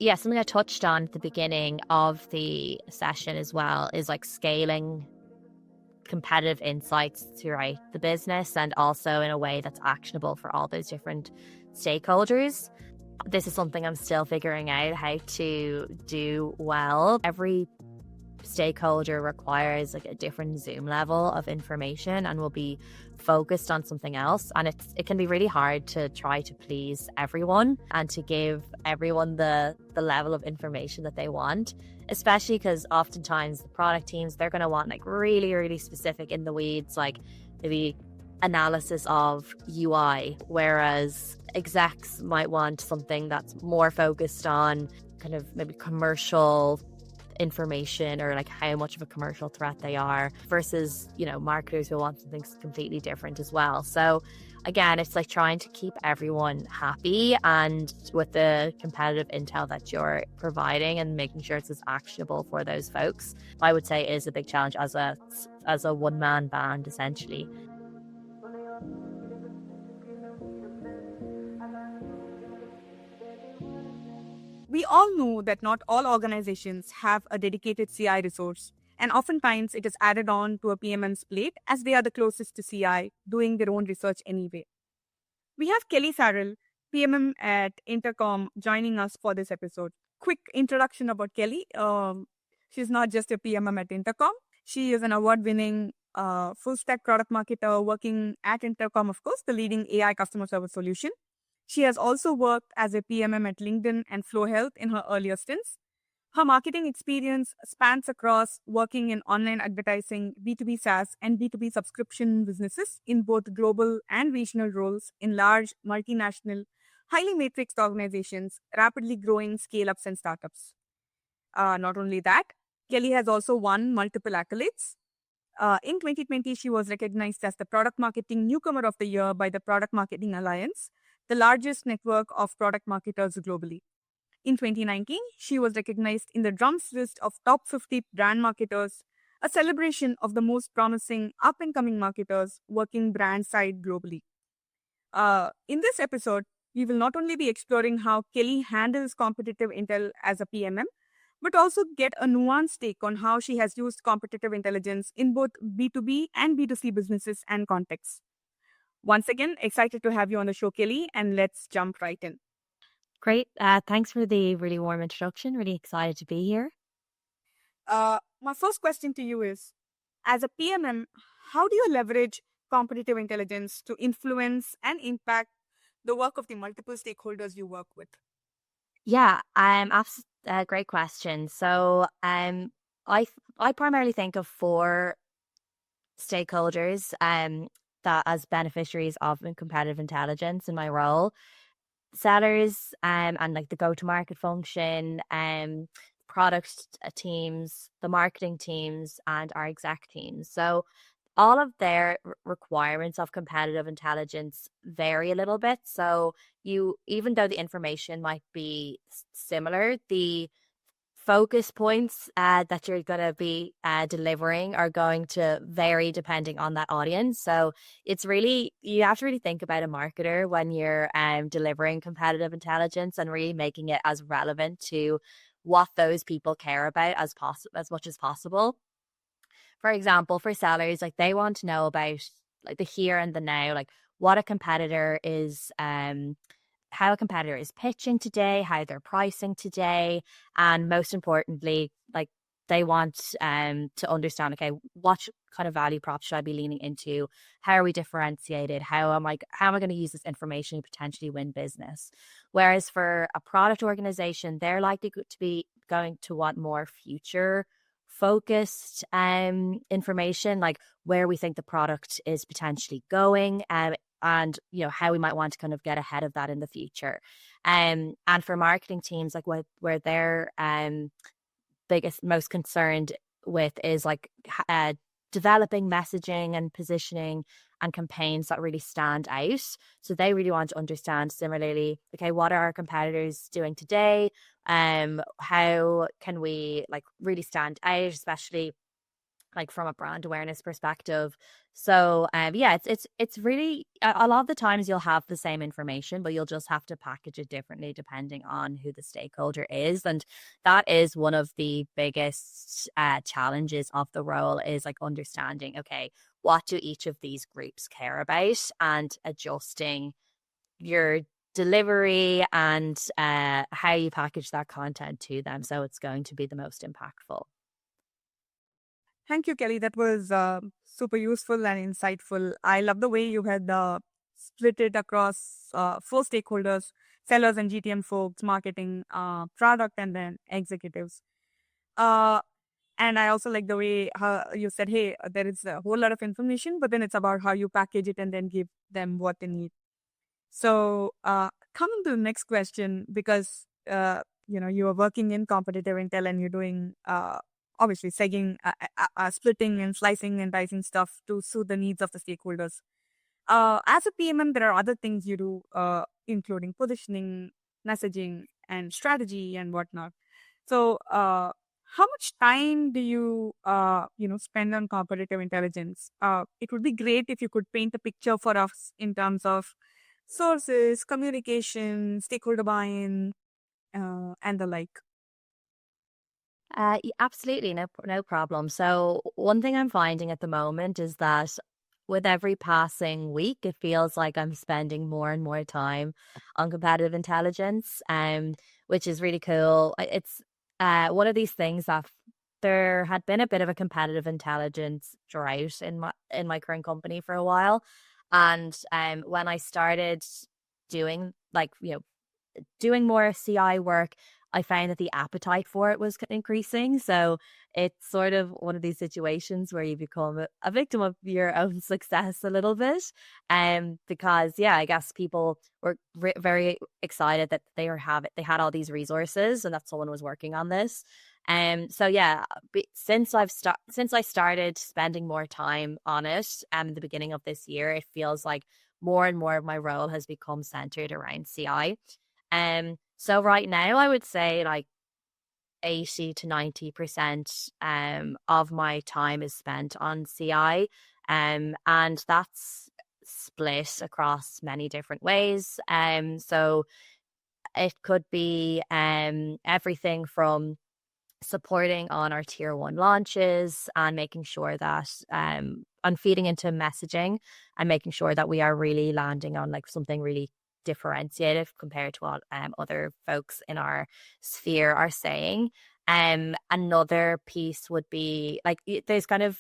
Yeah, something I touched on at the beginning of the session as well is like scaling competitive insights throughout the business and also in a way that's actionable for all those different stakeholders. This is something I'm still figuring out how to do well. Every stakeholder requires like a different zoom level of information and will be focused on something else, and it can be really hard to try to please everyone and to give everyone the level of information that they want, especially because oftentimes the product teams, they're going to want like really specific in the weeds, like maybe analysis of UI, whereas execs might want something that's more focused on kind of maybe commercial information or like how much of a commercial threat they are, versus, you know, marketers who want something completely different as well. So again, it's like trying to keep everyone happy and with the competitive intel that you're providing and making sure it's as actionable for those folks, I would say is a big challenge as a one-man band essentially. We all know that not all organizations have a dedicated CI resource, and oftentimes it is added on to a PMM's plate as they are the closest to CI, doing their own research anyway. We have Kelly Farrell, PMM at Intercom, joining us for this episode. Quick introduction about Kelly. She's not just a PMM at Intercom. She is an award-winning full-stack product marketer working at Intercom, of course, the leading AI customer service solution. She has also worked as a PMM at LinkedIn and Flow Health in her earlier stints. Her marketing experience spans across working in online advertising, B2B SaaS, and B2B subscription businesses in both global and regional roles in large, multinational, highly matrixed organizations, rapidly growing scale-ups and startups. Not only that, Kelly has also won multiple accolades. In 2020, she was recognized as the Product Marketing Newcomer of the Year by the Product Marketing Alliance, the largest network of product marketers globally. In 2019, she was recognized in the Drum's list of top 50 brand marketers, a celebration of the most promising up-and-coming marketers working brand side globally. In this episode, we will not only be exploring how Kelly handles competitive intel as a PMM, but also get a nuanced take on how she has used competitive intelligence in both B2B and B2C businesses and contexts. Once again, excited to have you on the show, Kelly, and let's jump right in. Great. Thanks for the really warm introduction. Really excited to be here. My first question to you is, as a PMM, how do you leverage competitive intelligence to influence and impact the work of the multiple stakeholders you work with? Yeah, great question. So, I primarily think of four stakeholders that as beneficiaries of competitive intelligence in my role: sellers and like the go-to-market function, product teams, the marketing teams, and our exec teams. So all of their requirements of competitive intelligence vary a little bit. So you, even though the information might be similar, the focus points that you're going to be delivering are going to vary depending on that audience. So it's really, you have to really think about a marketer when you're delivering competitive intelligence and really making it as relevant to what those people care about as much as possible. For example, for sellers, like they want to know about like the here and the now, like what a competitor is how a competitor is pitching today, how they're pricing today, and most importantly, like they want to understand, okay, what kind of value prop should I be leaning into? How are we differentiated? How am I going to use this information to potentially win business? Whereas for a product organization, they're likely to be going to want more future focused information, like where we think the product is potentially going, and you know how we might want to kind of get ahead of that in the future. And for marketing teams, like where they're most concerned with is like developing messaging and positioning and campaigns that really stand out. So they really want to understand similarly, okay, what are our competitors doing today? How can we like really stand out, especially like from a brand awareness perspective. So yeah, it's really a lot of the times you'll have the same information, but you'll just have to package it differently depending on who the stakeholder is. And that is one of the biggest challenges of the role, is like understanding, okay, what do each of these groups care about, and adjusting your delivery and how you package that content to them so it's going to be the most impactful. Thank you, Kelly. That was super useful and insightful. I love the way you had split it across four stakeholders: sellers and GTM folks, marketing, product, and then executives. Uh, and I also like the way you said, hey, there is a whole lot of information, but then it's about how you package it and then give them what they need. So, coming to the next question, because you are working in competitive intel and you're doing obviously splitting and slicing and dicing stuff to suit the needs of the stakeholders. As a PMM, there are other things you do, including positioning, messaging, and strategy and whatnot. So, how much time do you spend on competitive intelligence? It would be great if you could paint a picture for us in terms of sources, communication, stakeholder buy-in, and the like. Absolutely, no problem. So one thing I'm finding at the moment is that with every passing week, it feels like I'm spending more and more time on competitive intelligence, which is really cool. It's one of these things that there had been a bit of a competitive intelligence drought in my current company for a while, and when I started doing like doing more CI work, I found that the appetite for it was increasing. So it's sort of one of these situations where you become a victim of your own success a little bit. Because yeah, I guess people were very excited that they had all these resources and that someone was working on this. So yeah, since since I started spending more time on it, in the beginning of this year, it feels like more and more of my role has become centered around CI. So right now I would say like 80 to 90% of my time is spent on CI. And that's split across many different ways. So it could be everything from supporting on our tier one launches and making sure that on feeding into messaging and making sure that we are really landing on like something really differentiated compared to what other folks in our sphere are saying. Another piece would be like there's kind of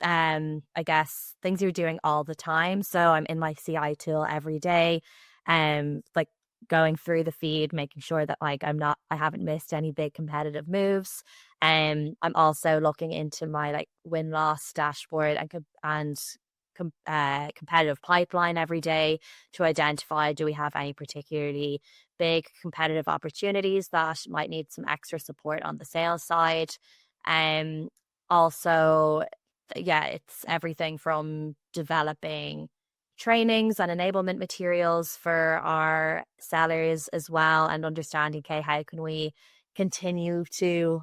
I guess things you're doing all the time. So I'm in my CI tool every day, like going through the feed, making sure that like I haven't missed any big competitive moves. I'm also looking into my like win loss dashboard and competitive pipeline every day to identify, do we have any particularly big competitive opportunities that might need some extra support on the sales side. Also, yeah, it's everything from developing trainings and enablement materials for our sellers as well, and understanding, okay, how can we continue to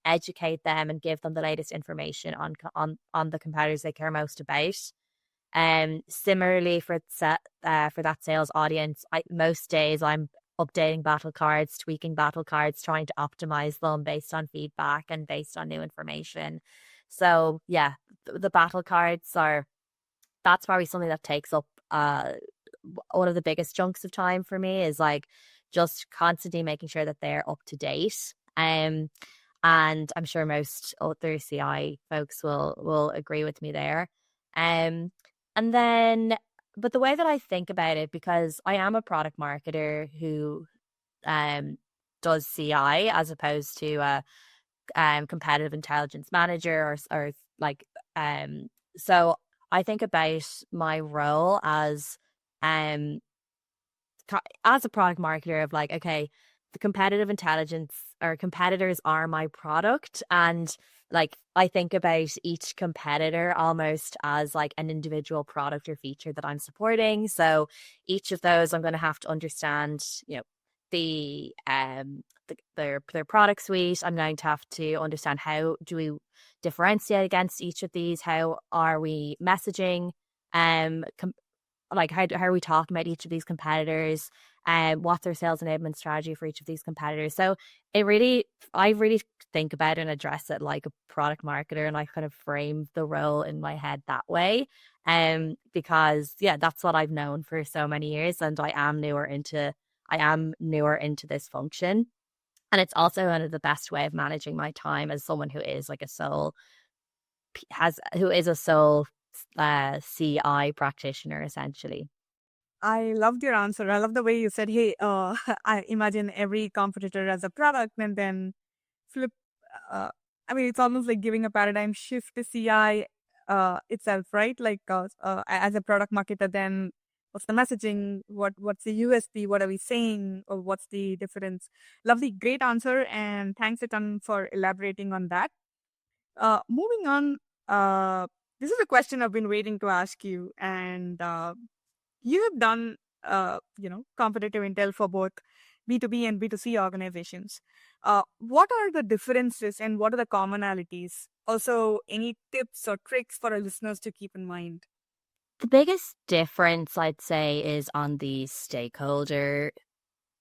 educate them and give them the latest information on the competitors they care most about. Similarly for that sales audience, most days I'm updating battle cards, tweaking battle cards, trying to optimize them based on feedback and based on new information. So yeah, the battle cards that's probably something that takes up one of the biggest chunks of time for me, is like just constantly making sure that they're up to date. And I'm sure most other CI folks will agree with me there. And then, but the way that I think about it, because I am a product marketer who um does CI as opposed to a competitive intelligence manager or like so I think about my role um as a product marketer of like, okay, the competitive intelligence or competitors are my product. And like, I think about each competitor almost as like an individual product or feature that I'm supporting. So each of those I'm going to have to understand, their product suite. I'm going to have to understand how do we differentiate against each of these. How are we messaging? Like how are we talking about each of these competitors, and what's their sales enablement strategy for each of these competitors. So I really think about it and address it like a product marketer, and I kind of frame the role in my head that way. Because yeah, that's what I've known for so many years, and I am newer into this function. And it's also one of the best way of managing my time as someone who is like a sole who is a sole CI practitioner essentially. I loved your answer. I love the way you said, hey, I imagine every competitor as a product and then flip. Uh, I mean, it's almost like giving a paradigm shift to CI itself, right? Like as a product marketer, then what's the messaging? What's the USP? What are we saying? Or what's the difference? Lovely, great answer. And thanks a ton for elaborating on that. Moving on, uh, this is a question I've been waiting to ask you. And you have done, competitive intel for both B2B and B2C organizations. What are the differences and what are the commonalities? Also, any tips or tricks for our listeners to keep in mind? The biggest difference I'd say is on the stakeholder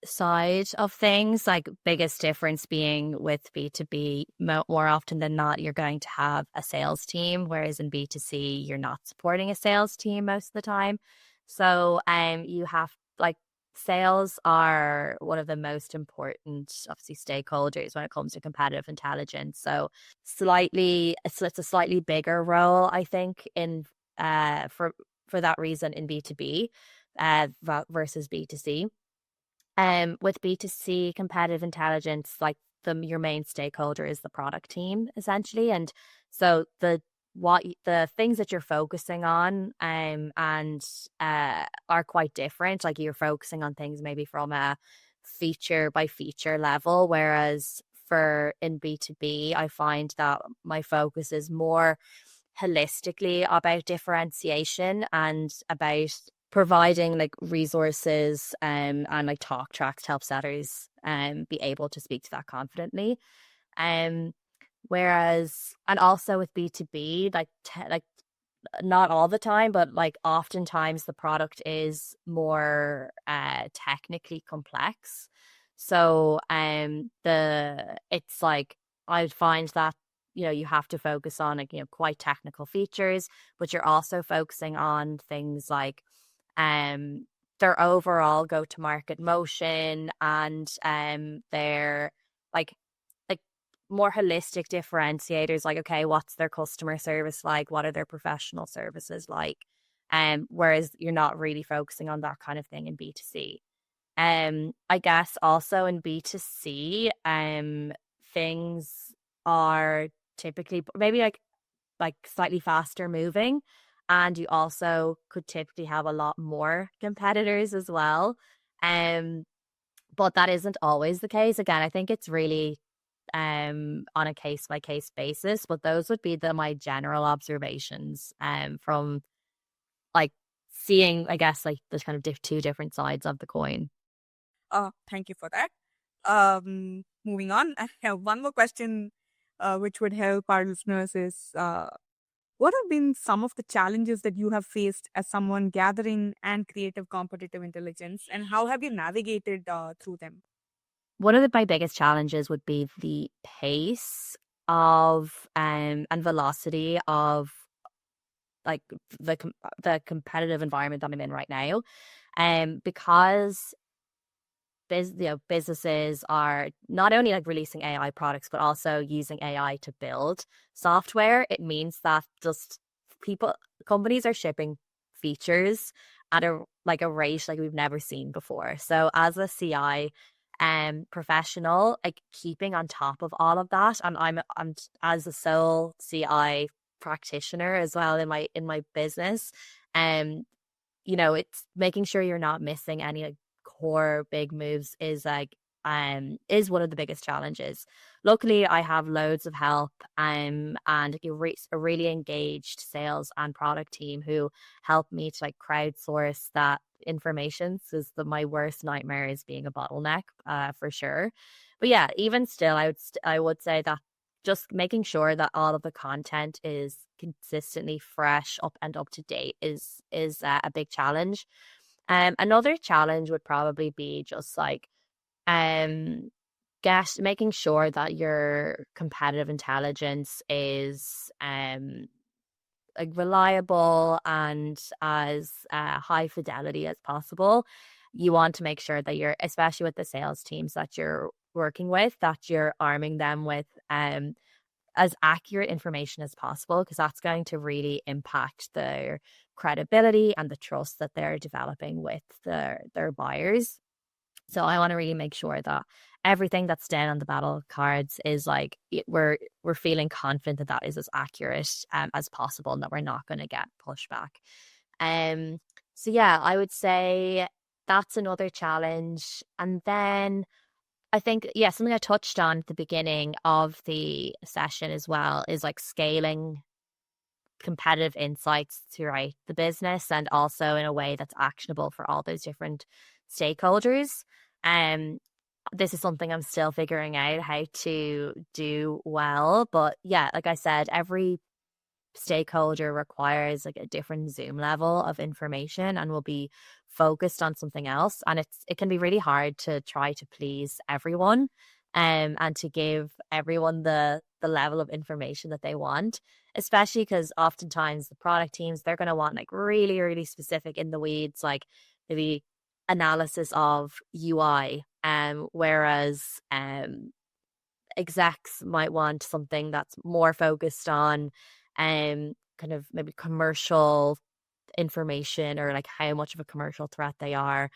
side of things. Like biggest difference being with B2B, more often than not, you're going to have a sales team, whereas in B2C, you're not supporting a sales team most of the time. So you have like sales are one of the most important, obviously, stakeholders when it comes to competitive intelligence. So it's a slightly bigger role, I think, in for that reason in B2B versus B2C. With B2C competitive intelligence, like your main stakeholder is the product team essentially. And so the things that you're focusing on and are quite different. Like you're focusing on things maybe from a feature by feature level, whereas for in B2B, I find that my focus is more holistically about differentiation and about providing like resources and like talk tracks to help sellers be able to speak to that confidently. Um Whereas and also with B2B, like not all the time, but like oftentimes the product is more technically complex. So the it's like I find that you have to focus on like quite technical features, but you're also focusing on things like um their overall go to market motion and their like like more holistic differentiators, like okay, what's their customer service like, what are their professional services like, whereas you're not really focusing on that kind of thing in B2C. I guess also in B2C, things are typically maybe like slightly faster moving, and you also could typically have a lot more competitors as well. Um, but that isn't always the case. Again, I think it's really on a case by case basis, but those would be my general observations from like seeing, I guess, like the kind of two different sides of the coin. Thank you for that. Moving on, I have one more question, which would help our listeners is what have been some of the challenges that you have faced as someone gathering and creative competitive intelligence, and how have you navigated through them? One of my biggest challenges would be the pace of and velocity of like the competitive environment that I'm in right now. Because businesses are not only like releasing AI products, but also using AI to build software. It means that just companies are shipping features at a rate like we've never seen before. So as a CI professional, like keeping on top of all of that, and I'm as a sole CI practitioner as well in my business, um it's making sure you're not missing any like core big moves is like is one of the biggest challenges. Luckily, I have loads of help and a really engaged sales and product team who help me to like crowdsource that information. Because my worst nightmare is being a bottleneck, for sure. But yeah, even still, I would say that just making sure that all of the content is consistently fresh up and up to date is a big challenge. Another challenge would probably be just like um making sure that your competitive intelligence is like reliable and as high fidelity as possible. You want to make sure that you're, especially with the sales teams that you're working with, that you're arming them with as accurate information as possible, because that's going to really impact their credibility and the trust that they're developing with their buyers. So I want to really make sure that everything that's down on the battle cards is like we're feeling confident that that is as accurate as possible, and that we're not going to get pushback. Um, so yeah, I would say that's another challenge. And then I think, yeah, something I touched on at the beginning of the session as well is like scaling competitive insights throughout the business, and also in a way that's actionable for all those different stakeholders. Um, this is something I'm still figuring out how to do well. But yeah, like I said, every stakeholder requires like a different zoom level of information and will be focused on something else, and it can be really hard to try to please everyone and to give everyone the level of information that they want, especially because oftentimes the product teams, they're going to want like really really specific in the weeds, like maybe analysis of UI, whereas execs might want something that's more focused on kind of maybe commercial information, or like how much of a commercial threat they are,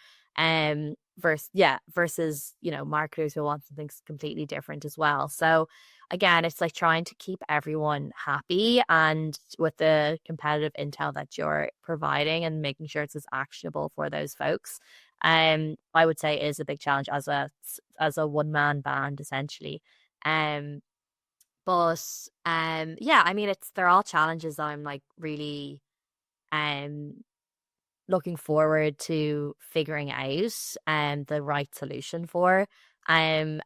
versus marketers who want something completely different as well. So again, it's like trying to keep everyone happy and with the competitive intel that you're providing, and making sure it's as actionable for those folks. I would say is a big challenge as a one man band essentially. um but yeah, I mean, they're all challenges that I'm like really um looking forward to figuring out the right solution for. And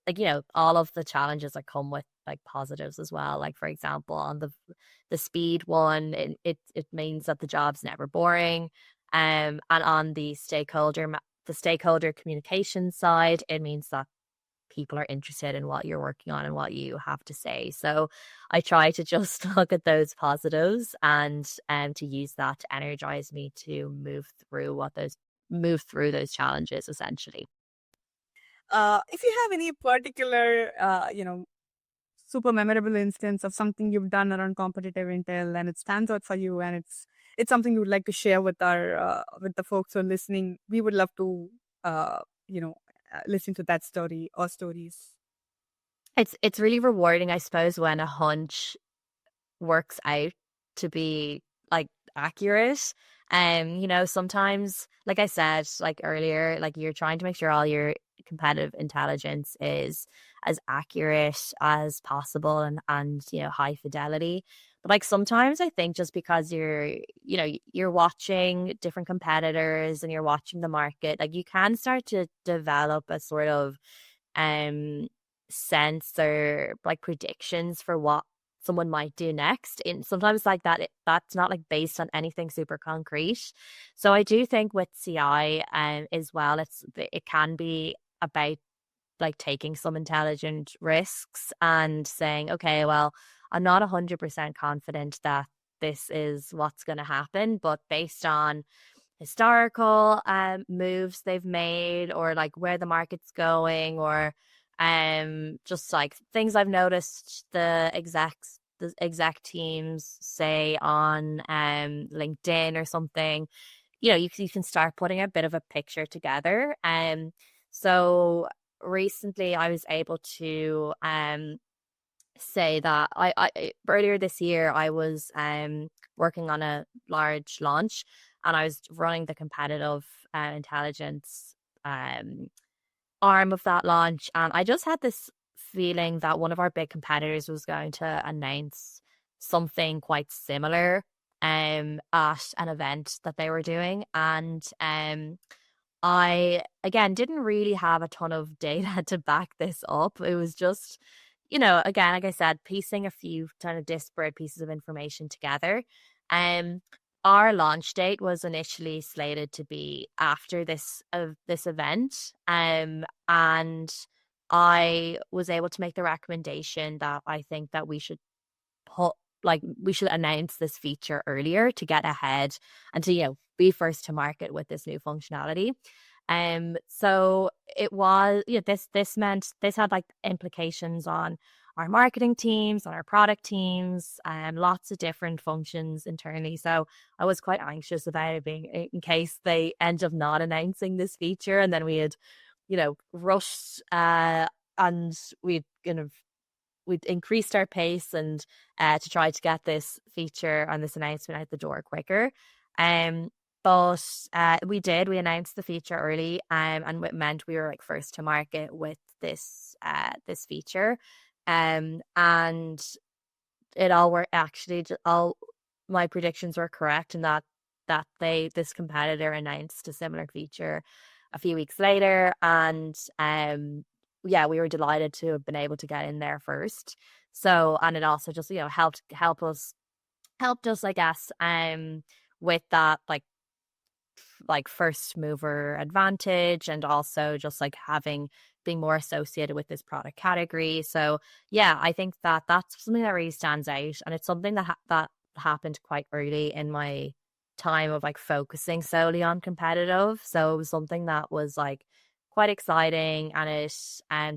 like, all of the challenges that come with like positives as well. Like for example, on the speed one, it means that the job's never boring. And on the stakeholder communication side, it means that people are interested in what you're working on and what you have to say. So I try to just look at those positives and to use that to energize me to move through those challenges essentially. If you have any particular, super memorable instance of something you've done around competitive intel and it stands out for you, and it's something you would like to share with our with the folks who are listening, we would love to uh, you know listen to that story or stories. It's really rewarding, I suppose, when a hunch works out to be like accurate. Sometimes, like I said, like earlier, like you're trying to make sure all your competitive intelligence is as accurate as possible, and high fidelity. But like sometimes I think just because you're watching different competitors and you're watching the market, like you can start to develop a sort of um sense or like predictions for what someone might do next. And sometimes like that's not like based on anything super concrete. So I do think with CI as well, it can be about like taking some intelligent risks and saying, okay, well, I'm not 100% confident that this is what's going to happen, but based on historical moves they've made, or like where the market's going, or just like things I've noticed the exec teams say on LinkedIn or something, you can start putting a bit of a picture together. So recently I was able to say that I earlier this year I was working on a large launch, and I was running the competitive intelligence um arm of that launch, and I just had this feeling that one of our big competitors was going to announce something quite similar at an event that they were doing. And I again didn't really have a ton of data to back this up. It was just, again, like I said, piecing a few kind of disparate pieces of information together. Um, our launch date was initially slated to be after this event. And I was able to make the recommendation that I think that put we should announce this feature earlier to get ahead and to, be first to market with this new functionality. So it was, this meant this had like implications on our marketing teams, on our product teams, and lots of different functions internally. So I was quite anxious about it being in case they end up not announcing this feature, and then we had, rushed and we'd increased our pace and to try to get this feature and this announcement out the door quicker. Um, but we announced the feature early, and it meant we were like first to market with this feature. And it all were actually all my predictions were correct in that this competitor announced a similar feature a few weeks later. And yeah, we were delighted to have been able to get in there first. So, and it also just, helped us, I guess, with that like first mover advantage, and also just like being more associated with this product category. So yeah, I think that that's something that really stands out, and it's something that happened quite early in my time of like focusing solely on competitive. So it was something that was like quite exciting, and it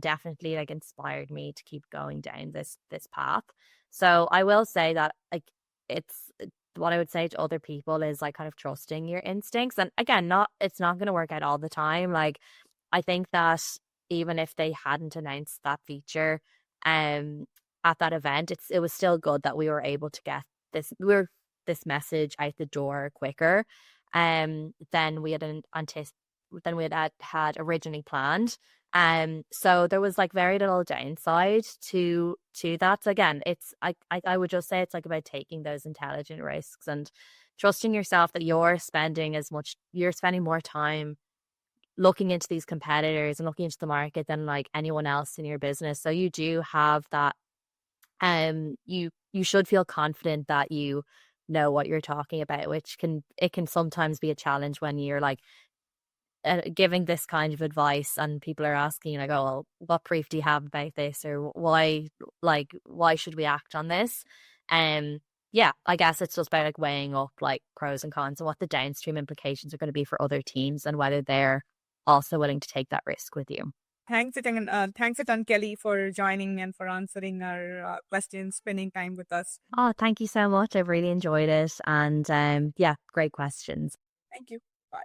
definitely like inspired me to keep going down this path. So I will say that like it's what I would say to other people is like kind of trusting your instincts. And again, it's not going to work out all the time. Like I think that even if they hadn't announced that feature um at that event, it was still good that we were able to get this message out the door quicker than we had originally planned. So there was like very little downside to that. So again, I would just say it's like about taking those intelligent risks and trusting yourself that you're spending more time looking into these competitors and looking into the market than like anyone else in your business. So you do have that you should feel confident that you know what you're talking about, which can sometimes be a challenge when you're like giving this kind of advice and people are asking like, oh, well, what proof do you have about this, or why should we act on this? Yeah, I guess it's just about like weighing up like pros and cons and what the downstream implications are going to be for other teams and whether they're also willing to take that risk with you. Thanks a ton, Kelly, for joining and for answering our questions, spending time with us. Oh, thank you so much. I've really enjoyed it, and yeah, great questions. Thank you. Bye.